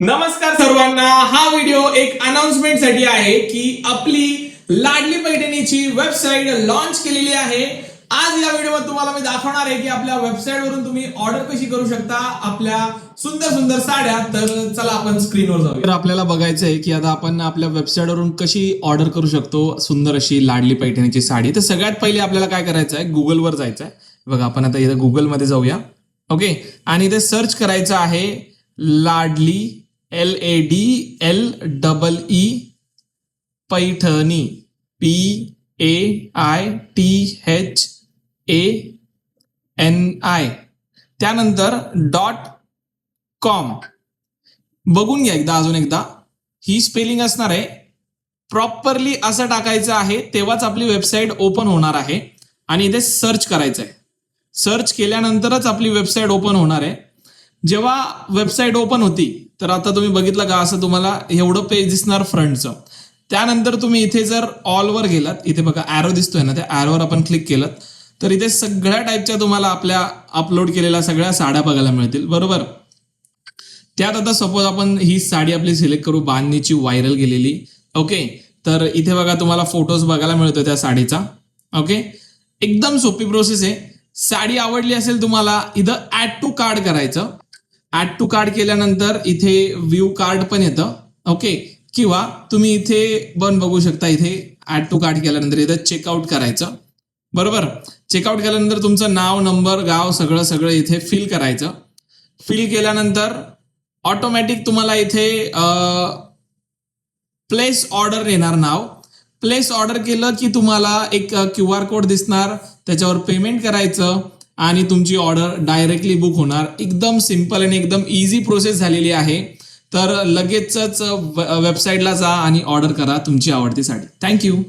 नमस्कार सर्वांना. हा व्हिडिओ एक अनाउन्समेंट साठी आहे की आपली लाडली पैठणीची वेबसाईट लॉन्च केलेली आहे. आज या व्हिडिओमध्ये तुम्हाला मी दाखवणार आहे की आपल्या वेबसाईट वरून तुम्ही ऑर्डर कशी करू शकता आपल्या सुंदर सुंदर साड्या. तर चला आपण स्क्रीनवर जाऊया. तर आपल्याला बघायचं आहे की आता आपण आपल्या वेबसाईट वरून कशी ऑर्डर करू शकतो सुंदर अशी लाडली पैठणीची साडी. तर सगळ्यात पहिले आपल्याला काय करायचं आहे, गुगलवर जायचं आहे. बघा आपण आता इथं गुगलमध्ये जाऊया. ओके, आणि इथे सर्च करायचं आहे लाडली LADLEE पैठणी PAITHANI त्यानंतर .com. बघून घ्या अजून एकदा, ही स्पेलिंग असणार आहे. प्रॉपरली असं टाकायचं आहे तेव्हाच आपली वेबसाईट ओपन होणार आहे. आणि इथे सर्च करायचं आहे. सर्च केल्यानंतरच आपली वेबसाईट ओपन होणार आहे. जेव्हा वेबसाईट ओपन होती तर आता तुम्ही बघितलं का, असं तुम्हाला एवढं पेज दिसणार फ्रंटचं. त्यानंतर तुम्ही इथे जर ऑलवर गेलात, इथे बघा ॲरो दिसतोय ना, त्या ॲरोवर आपण क्लिक केलं तर इथे सगळ्या टाईपच्या तुम्हाला आपल्या अपलोड केलेल्या सगळ्या साड्या बघायला मिळतील. बरोबर, त्यात आता सपोज आपण ही साडी आपली सिलेक्ट करू, बांधणीची व्हायरल गेलेली. ओके, तर इथे बघा तुम्हाला फोटोज बघायला मिळतो त्या साडीचा. ओके, एकदम सोपी प्रोसेस आहे. साडी आवडली असेल तुम्हाला, इथं ऍड टू कार्ड करायचं. ऍड टू कार्ड केल्यानंतर इथे व्ह्यू कार्ड पण येतं. ओके, किंवा तुम्ही इथे पण बघू शकता, इथे ऍड टू कार्ड केल्यानंतर इथं चेकआउट करायचं. बरोबर, चेकआउट केल्यानंतर तुमचं नाव, नंबर, गाव सगळं सगळं इथे फिल करायचं. फिल केल्यानंतर ऑटोमॅटिक तुम्हाला इथे प्लेस ऑर्डर येणार नाव. प्लेस ऑर्डर केलं की तुम्हाला एक QR कोड दिसणार, त्याच्यावर पेमेंट करायचं आणि तुमची ऑर्डर डायरेक्टली बुक होणार. एकदम सिम्पल आणि एकदम इझी प्रोसेस झालेली आहे. तर लगेचच वेबसाईटला जा आणि ऑर्डर करा तुमची आवडती साडी. थँक्यू.